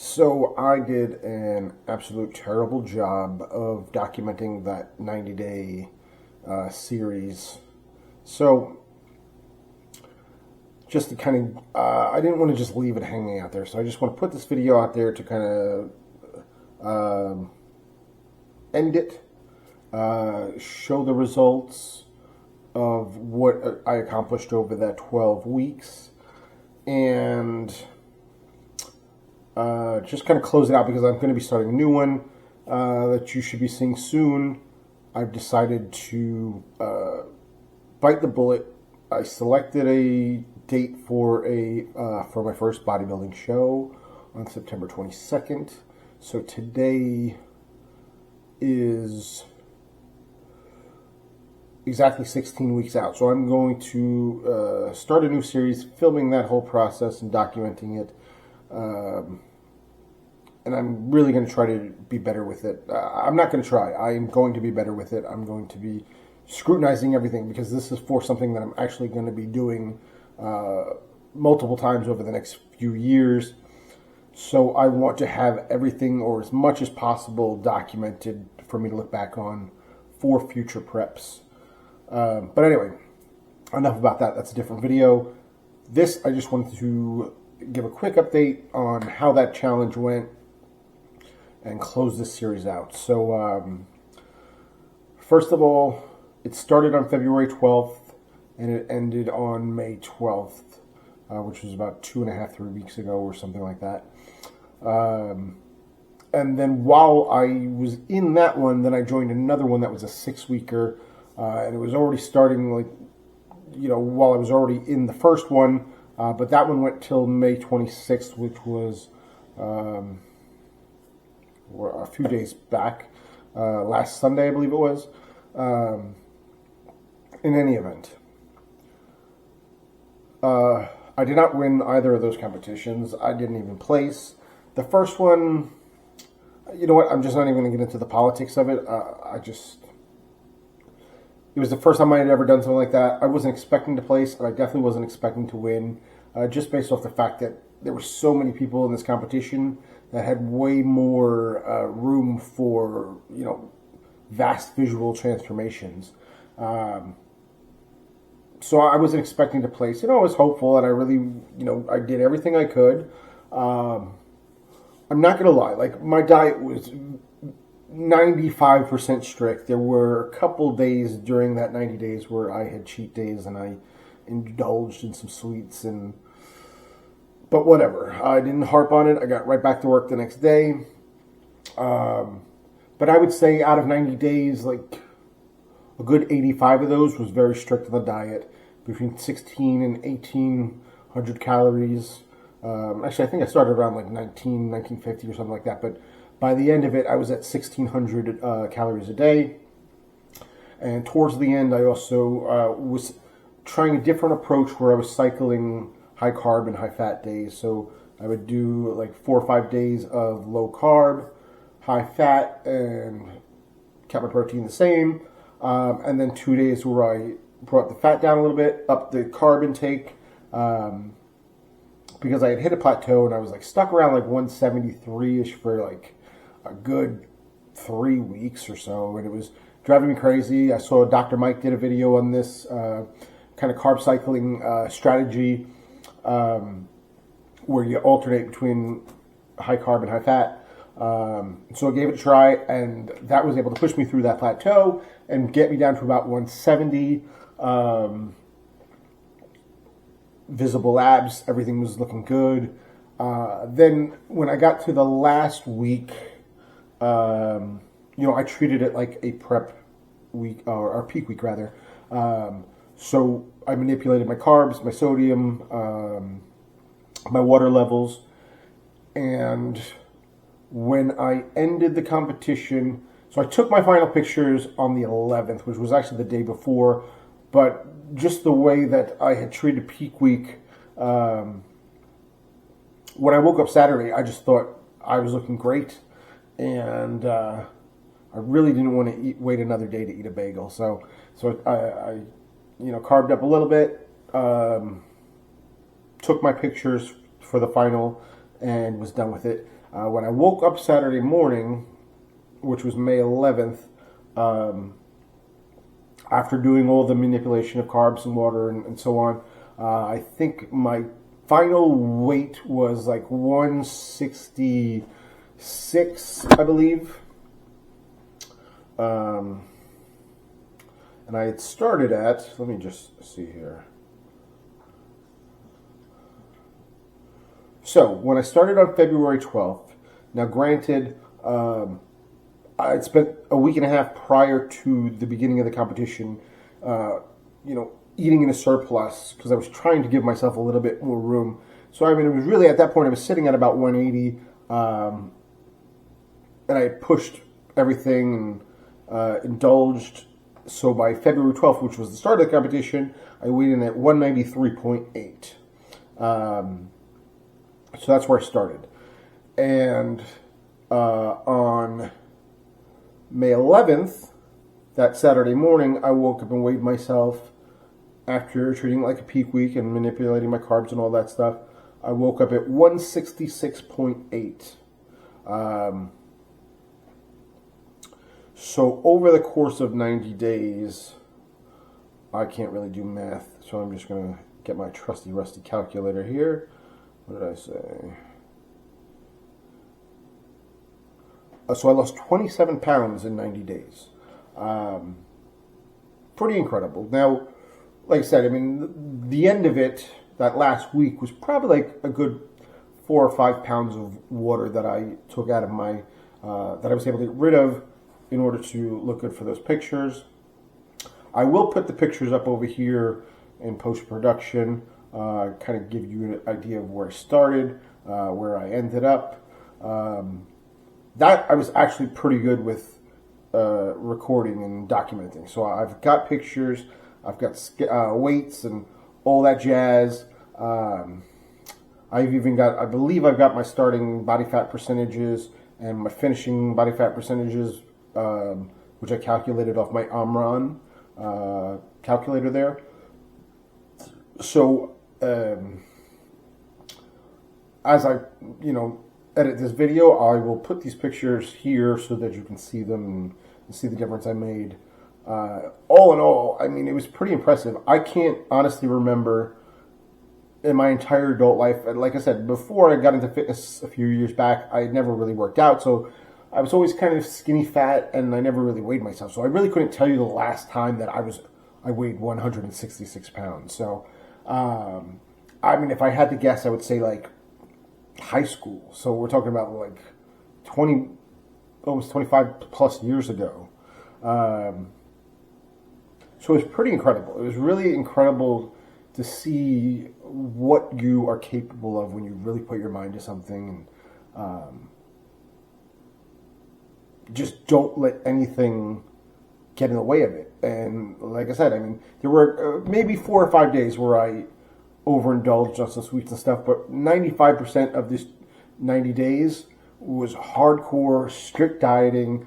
So I did an absolute terrible job of documenting that 90-day series. So just to kind of, I didn't want to just leave it hanging out there. So I just want to put this video out there to kind of end it, show the results of what I accomplished over that 12 weeks, and just kind of close it out because I'm going to be starting a new one that you should be seeing soon. I've decided to bite the bullet. I selected a date for my first bodybuilding show on September 22nd. So today is exactly 16 weeks out. So I'm going to start a new series, filming that whole process and documenting it. And I'm really going to try to be better with it. I'm not going to try. I am going to be better with it. I'm going to be scrutinizing everything because this is for something that I'm actually going to be doing multiple times over the next few years. So I want to have everything, or as much as possible, documented for me to look back on for future preps. But anyway, enough about that. That's a different video. This, I just wanted to give a quick update on how that challenge went and close this series out. So, first of all, it started on February 12th and it ended on May 12th, which was about 2.5, 3 weeks ago or something like that. And then while I was in that one, then I joined another one that was a 6-weeker, and it was already starting, like, while I was already in the first one, but that one went till May 26th, which was a few days back, last Sunday, I believe it was. In any event, I did not win either of those competitions. I didn't even place. The first one, you know what, I'm just not even going to get into the politics of it. It was the first time I had ever done something like that. I wasn't expecting to place, and I definitely wasn't expecting to win, just based off the fact that there were so many people in this competition that had way more room for, vast visual transformations. So I wasn't expecting to place. I was hopeful, and I really, I did everything I could. I'm not going to lie. Like, my diet was 95% strict. There were a couple days during that 90 days where I had cheat days and I indulged in some sweets, but whatever. I didn't harp on it. I got right back to work the next day. But I would say out of 90 days, like, a good 85 of those was very strict on the diet, between 16 and 1800 calories. Actually, I think I started around like 1950 or something like that, but by the end of it, I was at 1600 calories a day. And towards the end, I also was trying a different approach where I was cycling high carb and high fat days. So I would do like 4 or 5 days of low carb, high fat, and kept my protein the same. And then 2 days where I brought the fat down a little bit, up the carb intake, because I had hit a plateau and I was like stuck around like 173-ish for like a good 3 weeks or so, and it was driving me crazy. I saw Dr. Mike did a video on this kind of carb cycling strategy, where you alternate between high carb and high fat. So I gave it a try, and that was able to push me through that plateau and get me down to about 170. Visible abs, everything was looking good. Then when I got to the last week, I treated it like a prep week, or peak week rather. So I manipulated my carbs, my sodium, my water levels, and when I ended the competition, so I took my final pictures on the 11th, which was actually the day before, but just the way that I had treated peak week, when I woke up Saturday, I just thought I was looking great, and I really didn't want to wait another day to eat a bagel. So I carved up a little bit, took my pictures for the final, and was done with it. When I woke up Saturday morning, which was May 11th, after doing all the manipulation of carbs and water and so on, I think my final weight was like 166, I believe. And I had started at, let me just see here. So, when I started on February 12th, now granted, I'd spent a week and a half prior to the beginning of the competition, eating in a surplus because I was trying to give myself a little bit more room. So, I mean, it was really at that point, I was sitting at about 180, and I pushed everything and indulged. So, by February 12th, which was the start of the competition, I weighed in at 193.8. So that's where I started. And on May 11th, that Saturday morning, I woke up and weighed myself after treating it like a peak week and manipulating my carbs and all that stuff. I woke up at 166.8. So over the course of 90 days, I can't really do math, so I'm just going to get my trusty rusty calculator here. What did I say? So I lost 27 pounds in 90 days. Pretty incredible. Now, like I said, I mean, the end of it, that last week, was probably like a good 4 or 5 pounds of water that I took out of my, that I was able to get rid of in order to look good for those pictures. I will put the pictures up over here in post-production. Kind of give you an idea of where I started, where I ended up. That I was actually pretty good with recording and documenting. So I've got pictures, I've got weights and all that jazz. I've even got, I believe I've got my starting body fat percentages and my finishing body fat percentages, which I calculated off my Omron calculator there. So, as I, edit this video, I will put these pictures here so that you can see them and see the difference I made. All in all, I mean, it was pretty impressive. I can't honestly remember in my entire adult life, and like I said, before I got into fitness a few years back, I had never really worked out, so I was always kind of skinny fat, and I never really weighed myself. So I really couldn't tell you the last time that I weighed 166 pounds. So, I mean, if I had to guess, I would say like high school. So we're talking about like almost 25 plus years ago. So it was pretty incredible. It was really incredible to see what you are capable of when you really put your mind to something, and just don't let anything get in the way of it. And like I said, I mean, there were maybe 4 or 5 days where I overindulged on some sweets and stuff, but 95% of this 90 days was hardcore, strict dieting,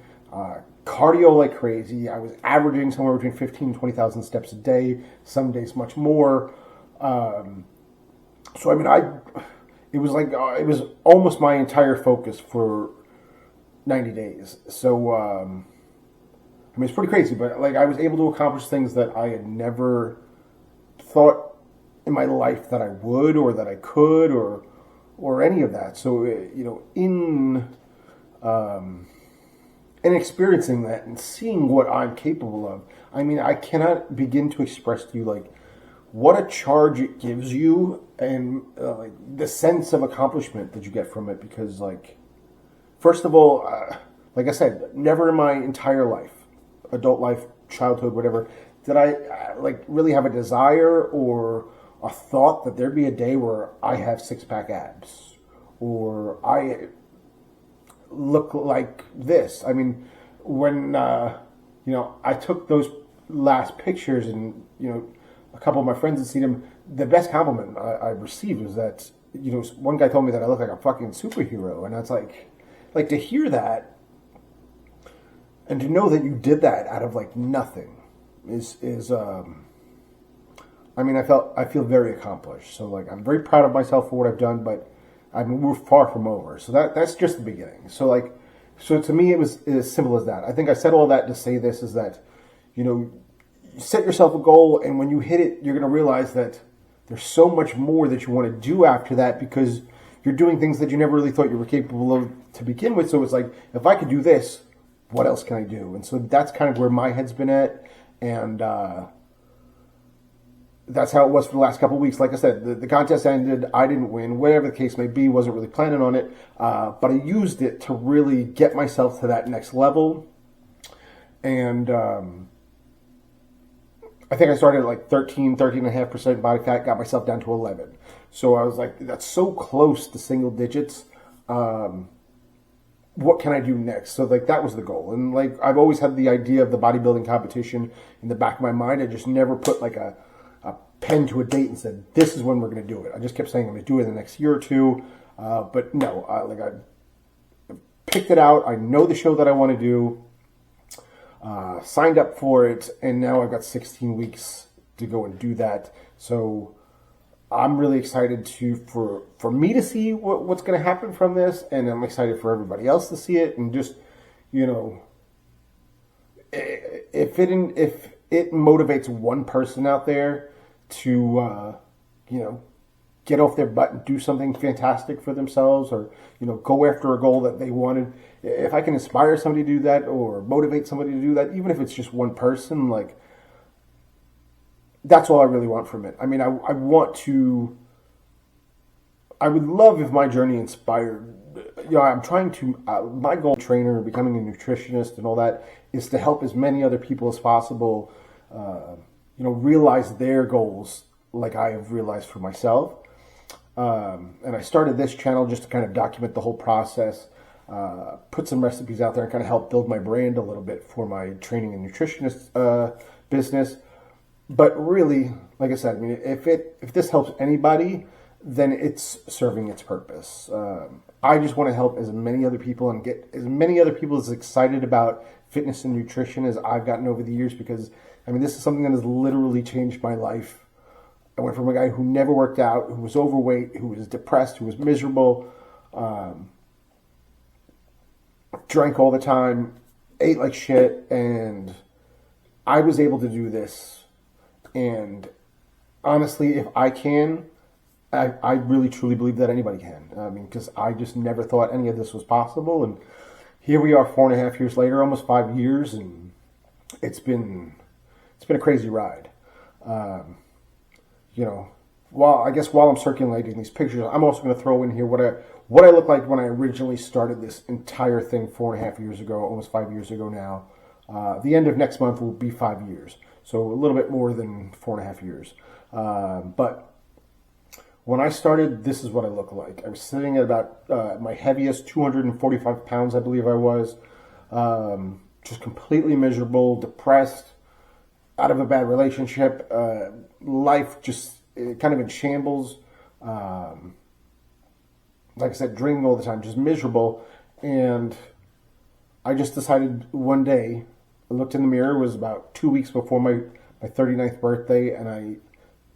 cardio like crazy. I was averaging somewhere between 15 and 20,000 steps a day, some days much more. So I mean, it was like, it was almost my entire focus for 90 days. So, I mean, it's pretty crazy, but like I was able to accomplish things that I had never thought in my life that I would, or that I could, or any of that. So, in experiencing that and seeing what I'm capable of, I mean, I cannot begin to express to you like what a charge it gives you, and like the sense of accomplishment that you get from it. Because, like, first of all, like I said, never in my entire life, adult life, childhood, whatever, did I like really have a desire or a thought that there'd be a day where I have 6-pack abs, or I look like this. I mean, when I took those last pictures, and a couple of my friends had seen them, the best compliment I received was that one guy told me that I look like a fucking superhero, and that's like to hear that and to know that you did that out of like nothing is I mean, I feel very accomplished. So like, I'm very proud of myself for what I've done, but I mean, we're far from over. So that's just the beginning. So to me, it was as simple as that. I think I said all that to say this is that, you set yourself a goal, and when you hit it, you're going to realize that there's so much more that you want to do after that because you're doing things that you never really thought you were capable of to begin with. So it's like, if I could do this, what else can I do? And so that's kind of where my head's been at. And that's how it was for the last couple of weeks. Like I said, the contest ended. I didn't win. Whatever the case may be, wasn't really planning on it. But I used it to really get myself to that next level. And I think I started at like 13.5% body fat, got myself down to 11. So I was like, that's so close to single digits. What can I do next? So like that was the goal. And like I've always had the idea of the bodybuilding competition in the back of my mind. I just never put like a pen to a date and said, this is when we're going to do it. I just kept saying I'm going to do it in the next year or two. But no, I picked it out. I know the show that I want to do. Signed up for it, and now I've got 16 weeks to go and do that. So I'm really excited for me to see what's going to happen from this, and I'm excited for everybody else to see it. And just, if it motivates one person out there to get off their butt and do something fantastic for themselves, or go after a goal that they wanted. If I can inspire somebody to do that or motivate somebody to do that, even if it's just one person, like that's all I really want from it. I mean, I would love if my journey inspired. I'm trying to. My goal, trainer, becoming a nutritionist, and all that is to help as many other people as possible. Realize their goals like I have realized for myself. And I started this channel just to kind of document the whole process, put some recipes out there and kind of help build my brand a little bit for my training and nutritionist business. But really, like I said, I mean, if this helps anybody, then it's serving its purpose. I just want to help as many other people and get as many other people as excited about fitness and nutrition as I've gotten over the years, because I mean, this is something that has literally changed my life. I went from a guy who never worked out, who was overweight, who was depressed, who was miserable, drank all the time, ate like shit, and I was able to do this. And honestly, if I can, I really truly believe that anybody can. I mean, because I just never thought any of this was possible. And here we are 4.5 years later, almost 5 years, and it's been a crazy ride. While I'm circulating these pictures, I'm also going to throw in here what I looked like when I originally started this entire thing 4.5 years ago, almost 5 years ago now. The end of next month will be 5 years, so a little bit more than 4.5 years. But when I started, this is what I looked like. I was sitting at about my heaviest, 245 pounds, I believe I was, just completely miserable, depressed, out of a bad relationship, life just kind of in shambles. Like I said, drinking all the time, just miserable. And I just decided one day, I looked in the mirror, it was about 2 weeks before my 39th birthday, and I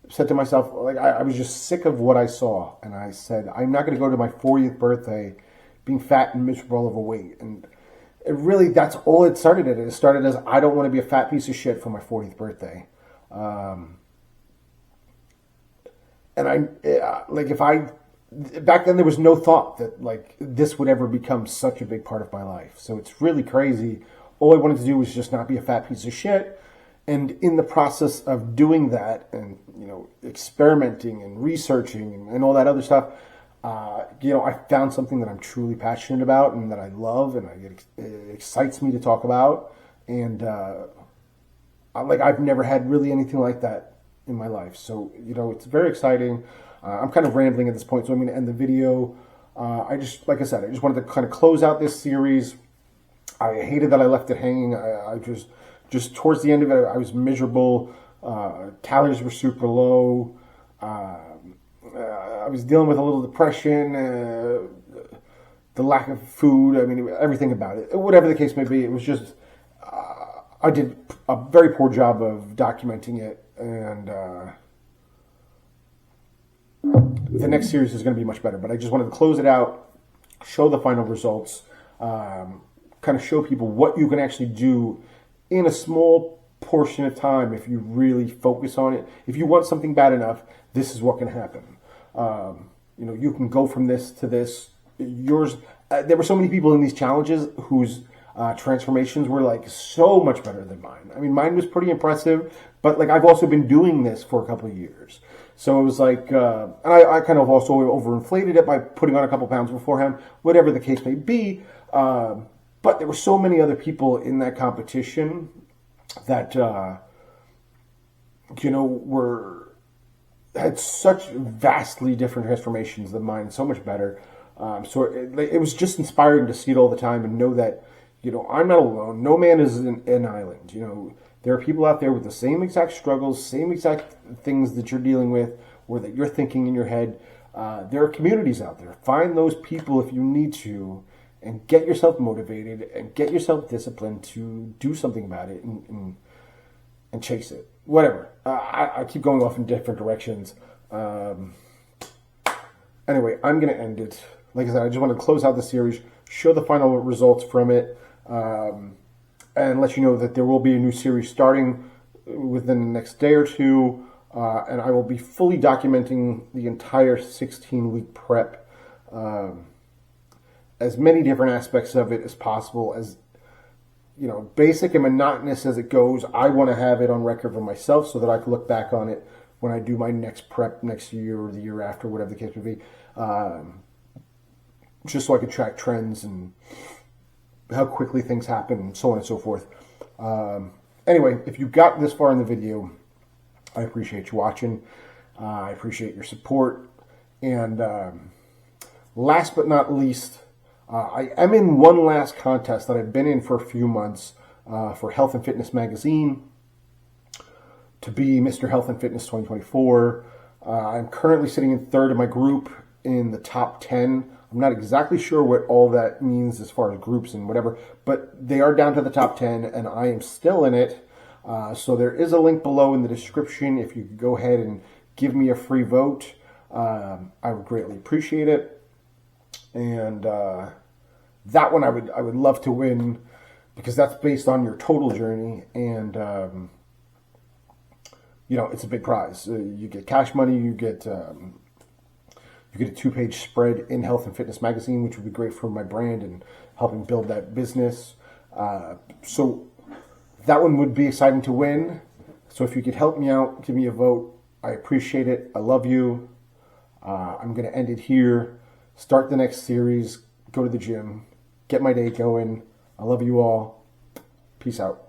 said to myself, like, I was just sick of what I saw. And I said, I'm not going to go to my 40th birthday being fat and miserable overweight. And it really, that's all it started at. It started as, I don't want to be a fat piece of shit for my 40th birthday. Back then there was no thought that like this would ever become such a big part of my life. So it's really crazy. All I wanted to do was just not be a fat piece of shit. And in the process of doing that and, experimenting and researching and all that other stuff, I found something that I'm truly passionate about and that I love and it excites me to talk about. And I've never had really anything like that in my life. So, it's very exciting. I'm kind of rambling at this point, so I'm going to end the video. Like I said, I just wanted to kind of close out this series. I hated that I left it hanging. I just towards the end of it, I was miserable. Calories were super low. I was dealing with a little depression, the lack of food. I mean, everything about it. Whatever the case may be, it was just, I did a very poor job of documenting it. And the next series is going to be much better. But I just wanted to close it out, show the final results, kind of show people what you can actually do in a small portion of time if you really focus on it. If you want something bad enough, this is what can happen. You can go from this to this. There were so many people in these challenges whose transformations were like so much better than mine. I mean, mine was pretty impressive, but like I've also been doing this for a couple of years. So it was like, and I kind of also overinflated it by putting on a couple pounds beforehand, whatever the case may be. But there were so many other people in that competition that, had such vastly different transformations than mine, so much better. So it was just inspiring to see it all the time and know that, I'm not alone. No man is an island. There are people out there with the same exact struggles, same exact things that you're dealing with or that you're thinking in your head. There are communities out there. Find those people if you need to and get yourself motivated and get yourself disciplined to do something about it and chase it. Whatever. I keep going off in different directions. Anyway, I'm going to end it. Like I said, I just want to close out the series, show the final results from it, and let you know that there will be a new series starting within the next day or two, and I will be fully documenting the entire 16-week prep, as many different aspects of it as possible, as basic and monotonous as it goes. I want to have it on record for myself so that I can look back on it when I do my next prep next year or the year after, whatever the case may be, just so I can track trends and how quickly things happen and so on and so forth. Anyway, if you got this far in the video, I appreciate you watching. I appreciate your support. And last but not least, I am in one last contest that I've been in for a few months for Health and Fitness Magazine to be Mr. Health and Fitness 2024. I'm currently sitting in third in my group in the top 10. I'm not exactly sure what all that means as far as groups and whatever, but they are down to the top 10 and I am still in it. So there is a link below in the description. If you could go ahead and give me a free vote, I would greatly appreciate it. And that one I would love to win because that's based on your total journey, and it's a big prize. You get cash money, you get a 2-page spread in Health and Fitness Magazine, which would be great for my brand and helping build that business. So that one would be exciting to win. So if you could help me out, give me a vote. I appreciate it. I love you. I'm going to end it here. Start the next series. Go to the gym. Get my day going. I love you all. Peace out.